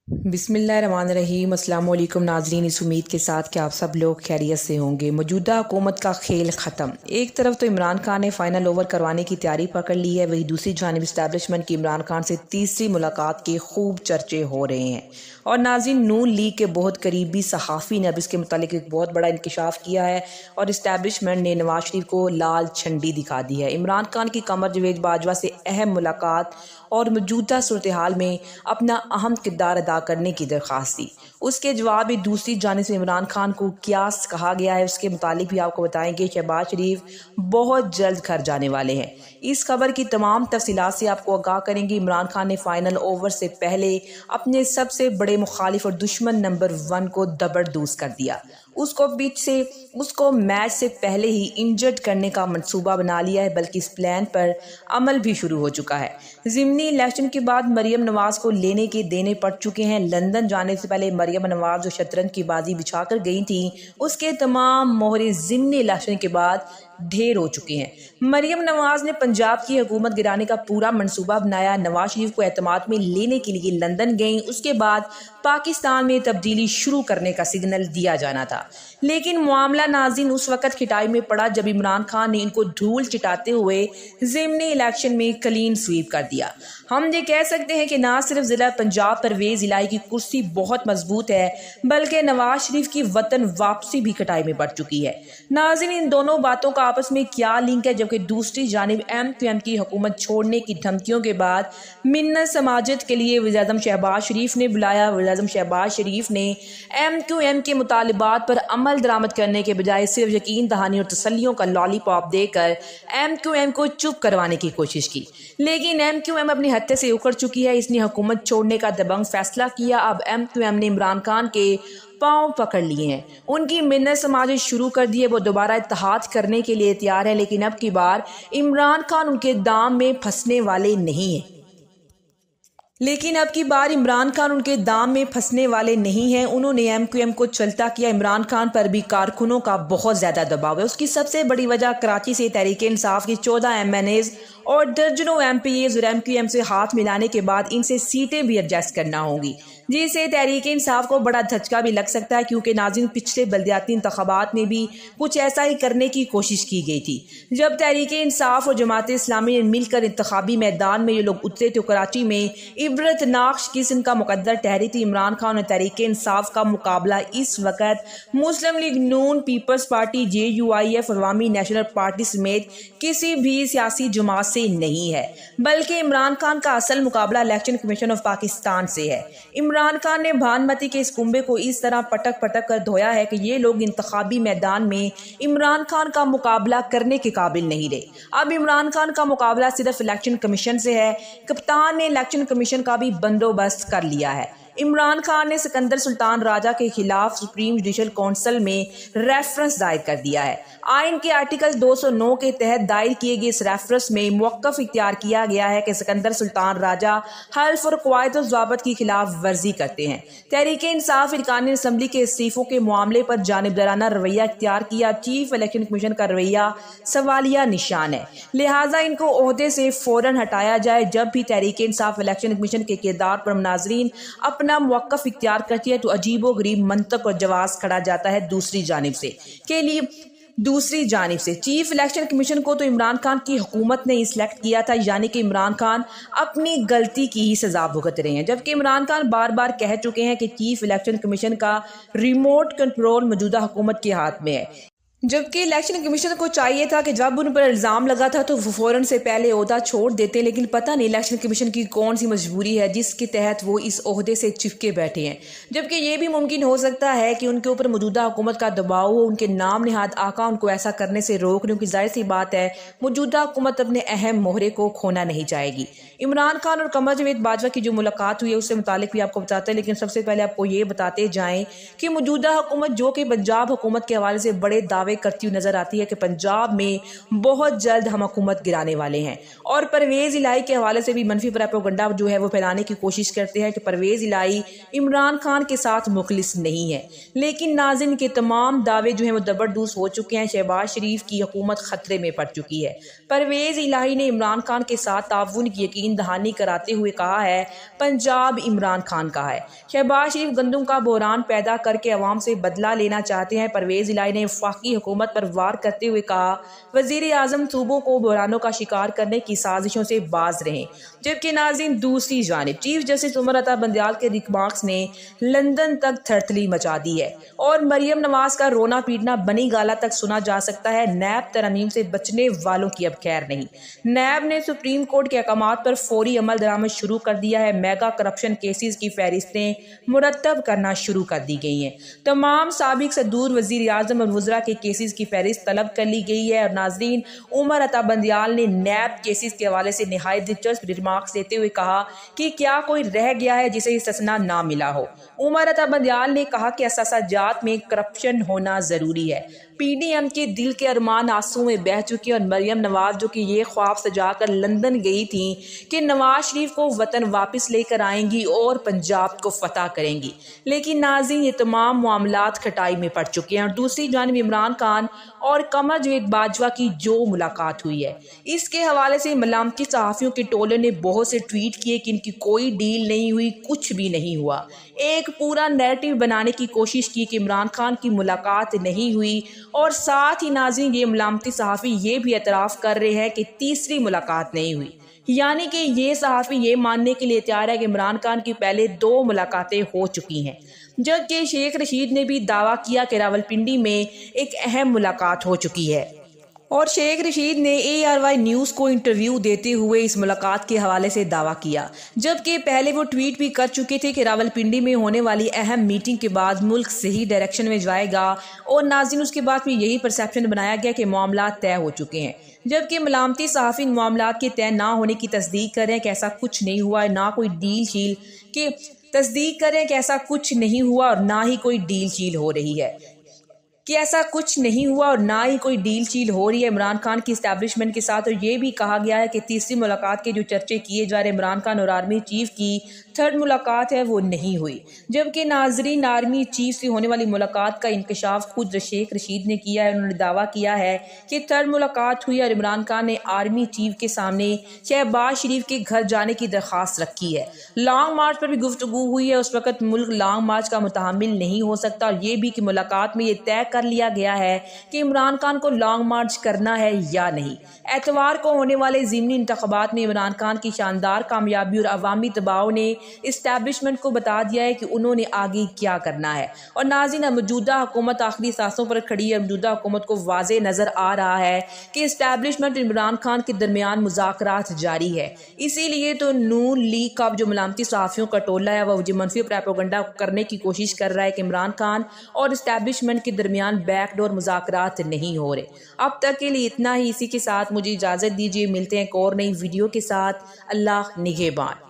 बिस्मिल्लाहिर्रहमानिर्रहीम। अस्सलाम वालेकुम नाज़रीन, इस उम्मीद के साथ कि आप सब लोग खैरियत से होंगे। मौजूदा हुकूमत का खेल ख़त्म। एक तरफ तो इमरान खान ने फ़ाइनल ओवर करवाने की तैयारी पकड़ ली है, वहीं दूसरी जानिब इस्टेब्लिशमेंट की इमरान खान से तीसरी मुलाकात के खूब चर्चे हो रहे हैं। और नाज़रीन, नून लीग के बहुत करीबी सहाफ़ी ने अब इसके मुतालिक एक बहुत बड़ा इंकशाफ किया है और इस्टेब्लिशमेंट ने नवाज शरीफ को लाल झंडी दिखा दी है। इमरान खान की कमर जवेद बाजवा से अहम मुलाकात और मौजूदा सूरत हाल में अपना अहम किरदार अदा करने की दरख्वास्त दी। उसके जवाब में दूसरी जानिब से इमरान खान को क्या कहा गया है उसके मुतालिक भी आपको बताएंगे। शहबाज शरीफ बहुत जल्द घर जाने वाले हैं। इस खबर की तमाम तफसीलात से आपको आगाह करेंगे। इमरान खान ने फाइनल ओवर से पहले अपने सबसे बड़े मुखालिफ और दुश्मन नंबर 1 को दबरदूस कर दिया। उसको मैच से पहले ही इंजर्ड करने का मंसूबा बना लिया है, बल्कि इस प्लान पर अमल भी शुरू हो चुका है। ज़िमनी इलेक्शन के बाद मरियम नवाज को लेने के देने पड़ चुके हैं। लंदन जाने से पहले मरियम नवाज जो शतरंज की बाजी बिछाकर गई थी, उसके तमाम मोहरे ज़िमनी इलेक्शन के बाद ढेर हो चुके हैं। मरियम नवाज ने पंजाब की हुकूमत गिराने का पूरा मंसूबा बनाया। नवाज शरीफ को एतमाद में लेने के लिए लंदन गई। उसके बाद पाकिस्तान में तब्दीली शुरू करने का सिग्नल दिया जाना था, लेकिन मामला नाज़रीन उस वक्त खिटाई में पड़ा जब इमरान खान ने इनको धूल चिटाते हुए ज़िमनी इलेक्शन में क्लीन स्वीप कर दिया। हम ये कह सकते हैं कि ना सिर्फ ज़िला पंजाब परवेज़ इलाही की कुर्सी बहुत मजबूत है, बल्कि नवाज शरीफ की वतन वापसी भी खटाई में पड़ चुकी है। नाज़रीन, इन दोनों बातों का आपस में क्या लिंक है? जबकि दूसरी जानिब MQM की हुकूमत छोड़ने की धमकियों के बाद मिन्नत समाजत के लिए वज़ीर-ए-आज़म शहबाज शरीफ ने बुलाया। वज़ीर-ए-आज़म शहबाज शरीफ ने MQM के मुतालिबात पर अमल दरामद करने के बजाय सिर्फ यकीन दहानी और तसल्लियों का लॉलीपॉप देकर MQM को चुप करवाने की कोशिश की, लेकिन MQM अपनी हत्या से उखड़ चुकी है। इसने हुकूमत छोड़ने का दबंग फैसला किया। अब MQM ने इमरान खान के पांव पकड़ लिए हैं, उनकी मिन्नत समाजिश शुरू कर दी है। वो दोबारा इत्तेहाद करने के लिए तैयार है, लेकिन अब की बार इमरान खान उनके दाम में फंसने वाले नहीं हैं। उन्होंने MQM को चलता किया। इमरान खान पर भी कारकुनों का बहुत ज्यादा दबाव है। उसकी सबसे बड़ी वजह कराची से तहरीक इंसाफ की 14 MNAs और दर्जनों MPAs और MQM से हाथ मिलाने के बाद इनसे सीटें भी एडजस्ट करना होंगी, जिससे तहरीक इंसाफ को बड़ा झटका भी लग सकता है, क्योंकि नाज़रीन पिछले बल्दियाती इंतखाबात में भी कुछ ऐसा ही करने की कोशिश की गई थी। जब तहरीक इंसाफ और जमात इस्लामी ने मिलकर इंतखाबी मैदान में ये लोग उतरे तो कराची में इबरतनाक किस्म का मुकद्दर ठहरी थी। इमरान खान और तहरीक इंसाफ का मुकाबला इस वक्त मुस्लिम लीग नून, पीपल्स पार्टी, JUIF, अवामी नेशनल पार्टी समेत किसी भी सियासी जमात से नहीं है, बल्कि इमरान खान का असल मुकाबला इलेक्शन कमीशन ऑफ पाकिस्तान से है। इमरान खान ने भानुमती के इस कुंबे को इस तरह पटक पटक कर धोया है कि ये लोग इंतखाबी मैदान में इमरान खान का मुकाबला करने के काबिल नहीं रहे। अब इमरान खान का मुकाबला सिर्फ इलेक्शन कमीशन से है। कप्तान ने इलेक्शन कमीशन का भी बंदोबस्त कर लिया है। इमरान खान ने सिकंदर सुल्तान राजा के खिलाफ सुप्रीम जुडिशल काउंसिल में रेफरेंस दायर कर दिया है। आइन के आर्टिकल 209 के तहत दायर किए गए इस रेफरेंस में मौक़िफ़ इख्तियार किया गया है कि सिकंदर सुल्तान राजा हल्फ और क़वायद और ज़वाबित की खिलाफ वर्जी करते हैं। तहरीक इंसाफ अरकान असम्बली के इस्तीफ़ों के मामले पर जानिबदाराना रवैया इख्तियार किया। चीफ इलेक्शन कमीशन का रवैया सवालिया निशान है, लिहाजा इनको ओहदे से फौरन हटाया जाए। जब भी तहरीक इंसाफ इलेक्शन कमीशन के किरदार पर नाज़रीन अपना मौक़िफ़ इख्तियार करती है तो अजीबो गरीब मंतक और जवाब खड़ा जाता है दूसरी जानिब से चीफ इलेक्शन कमीशन को तो इमरान खान की हुकूमत ने सिलेक्ट किया था, यानी कि इमरान खान अपनी गलती की ही सजा भुगत रहे हैं। जबकि इमरान खान बार बार कह चुके हैं कि चीफ इलेक्शन कमीशन का रिमोट कंट्रोल मौजूदा हुकूमत के हाथ में है, जबकि इलेक्शन कमीशन को चाहिए था कि जब उन पर इल्ज़ाम लगा था तो वो फौरन से पहले ओहदा छोड़ देते। लेकिन पता नहीं इलेक्शन कमीशन की कौन सी मजबूरी है जिसके तहत वो इस ओहदे से चिपके बैठे हैं। जबकि ये भी मुमकिन हो सकता है कि उनके ऊपर मौजूदा हुकूमत का दबाव हो, उनके नाम निहाद आका उनको ऐसा करने से रोक रहे, क्योंकि जाहिर सी बात है मौजूदा हुकूमत अपने अहम मोहरे को खोना नहीं चाहेगी। इमरान खान और कमर जवेद बाजवा की जो मुलाकात हुई है उससे मुतालिक भी आपको बताते हैं, लेकिन सबसे पहले आपको ये बताते जाएं कि मौजूदा हुकूमत जो कि पंजाब हुकूमत के हवाले से बड़े दावे دعوے کرتی ہوئی نظر آتی ہے کہ پنجاب میں بہت جلد ہم حکومت گرانے والے ہیں، اور پرویز الہی کے حوالے سے بھی منفی پروپیگنڈا جو ہے وہ پھیلانے کی کوشش کرتے ہیں کہ پرویز الہی عمران خان کے ساتھ مخلص نہیں ہے۔ لیکن ناظرین کے تمام دعوے جو ہیں وہ زبردست ہو چکے ہیں۔ شہباز شریف کی حکومت خطرے میں پڑ چکی ہے۔ پرویز الہی نے عمران خان کے ساتھ تعاون کی یقین دہانی کراتے ہوئے کہا ہے پنجاب عمران خان کا ہے۔ شہباز شریف گندم کا بحران پیدا کر کے عوام سے بدلہ لینا چاہتے ہیں۔ پرویز الہی نے وفاقی حکومت پر وار کرتے ہوئے کہا وزیر اعظم صوبوں کو بحرانوں کا شکار کرنے کی سازشوں سے باز رہیں۔ جبکہ ناظرین دوسری جانب چیف جسٹس عمر عطا بندیال کے ریمارکس نے لندن تک تھرتھلی مچا دی ہے، اور مریم نواز کا رونا پیٹنا بنی گالہ تک سنا جا سکتا ہے۔ نیب ترامیم سے بچنے والوں کی اب خیر نہیں۔ نیب نے سپریم کورٹ کے احکامات پر فوری عمل درآمد شروع کر دیا ہے۔ میگا کرپشن کیسز کی فہرستیں مرتب کرنا شروع کر دی گئی ہیں۔ تمام سابق صدور وزیر اعظم اور وزراء کے کیسز کی فہرست طلب کر لی گئی ہے۔ اور ناظرین عمر عطا بندیال نے نیب کیسز کے حوالے سے نہایت دلچسپ ریمارکس دیتے ہوئے کہا کہ کیا کوئی رہ گیا ہے جسے استثنا نہ ملا ہو۔ عمر عطا بندیال نے کہا کہ اثاثہ جات میں کرپشن ہونا ضروری ہے۔ پی ڈی ایم کے دل کے ارمان آنسو میں بہہ چکی، اور مریم نواز جو کہ یہ خواب سجا کر لندن گئی تھیں کہ نواز شریف کو وطن واپس لے کر آئیں گی اور پنجاب کو فتح کریں گی، لیکن ناظرین یہ تمام معاملات کھٹائی میں پڑ چکے ہیں۔ اور دوسری جانب عمران خان اور قمر جاوید باجوہ کی جو ملاقات ہوئی ہے، اس کے حوالے سے ملامتی صحافیوں کے ٹولے نے بہت سے ٹویٹ کیے کہ ان کی کوئی ڈیل نہیں ہوئی، کچھ بھی نہیں ہوا۔ ایک پورا نیریٹو بنانے کی کوشش کی کہ عمران خان کی ملاقات نہیں ہوئی، اور ساتھ ہی ناظرین یہ ملامتی صحافی یہ بھی اعتراف کر رہے ہیں کہ تیسری ملاقات نہیں ہوئی، یعنی کہ یہ صحافی یہ ماننے کے لیے تیار ہے کہ عمران خان کی پہلے 2 ملاقاتیں ہو چکی ہیں۔ جبکہ شیخ رشید نے بھی دعویٰ کیا کہ راولپنڈی میں ایک اہم ملاقات ہو چکی ہے، اور شیخ رشید نے ARY نیوز کو انٹرویو دیتے ہوئے اس ملاقات کے حوالے سے دعویٰ کیا، جبکہ پہلے وہ ٹویٹ بھی کر چکے تھے کہ راولپنڈی میں ہونے والی اہم میٹنگ کے بعد ملک صحیح ڈائریکشن میں جائے گا، اور ناظرین اس کے بعد بھی یہی پرسیپشن بنایا گیا کہ معاملات طے ہو چکے ہیں۔ جبکہ ملامتی صحافی ان معاملات کے طے نہ ہونے کی تصدیق کر رہے ہیں کہ ایسا کچھ نہیں ہوا ہے، نہ کوئی ڈیل شیل کی تصدیق کر رہے ہیں کہ ایسا کچھ نہیں ہوا، اور نہ ہی کوئی ڈیل شیل ہو رہی ہے کہ ایسا کچھ نہیں ہوا اور نہ ہی کوئی ڈیل شیل ہو رہی ہے عمران خان کی اسٹیبلشمنٹ کے ساتھ۔ اور یہ بھی کہا گیا ہے کہ تیسری ملاقات کے جو چرچے کیے جا رہے عمران خان اور آرمی چیف کی 3rd ملاقات ہے وہ نہیں ہوئی۔ جبکہ ناظرین آرمی چیف سے ہونے والی ملاقات کا انکشاف خود شیخ رشید نے کیا ہے۔ انہوں نے دعویٰ کیا ہے کہ 3rd ملاقات ہوئی، اور عمران خان نے آرمی چیف کے سامنے شہباز شریف کے گھر جانے کی درخواست رکھی ہے۔ لانگ مارچ پر بھی گفتگو ہوئی ہے۔ اس وقت ملک لانگ مارچ کا متحمل نہیں ہو سکتا، اور یہ بھی کہ ملاقات میں یہ طے کر لیا گیا ہے کہ عمران خان کو لانگ مارچ کرنا ہے یا نہیں۔ اتوار کو ہونے والے ضمنی انتخابات میں عمران خان کی شاندار کامیابی اور عوامی دباؤ نے اسٹیبلشمنٹ کو بتا دیا ہے کہ انہوں نے آگے کیا کرنا ہے۔ اور ناظرین موجودہ حکومت آخری سانسوں پر کھڑی ہے۔ موجودہ حکومت کو واضح نظر آ رہا ہے کہ اسٹیبلشمنٹ عمران خان کے درمیان مذاکرات جاری ہے۔ اسی لیے تو نون لیگ کا جو ملامتی صحافیوں کا ٹولہ ہے وہ منفی پروپیگنڈا کرنے کی کوشش کر رہا ہے کہ عمران خان اور اسٹیبلشمنٹ کے درمیان بیک ڈور مذاکرات نہیں ہو رہے۔ اب تک کے لیے اتنا ہی۔ اسی کے ساتھ مجھے اجازت دیجیے، ملتے ہیں ایک اور نئی ویڈیو کے ساتھ۔ اللہ نگہبان۔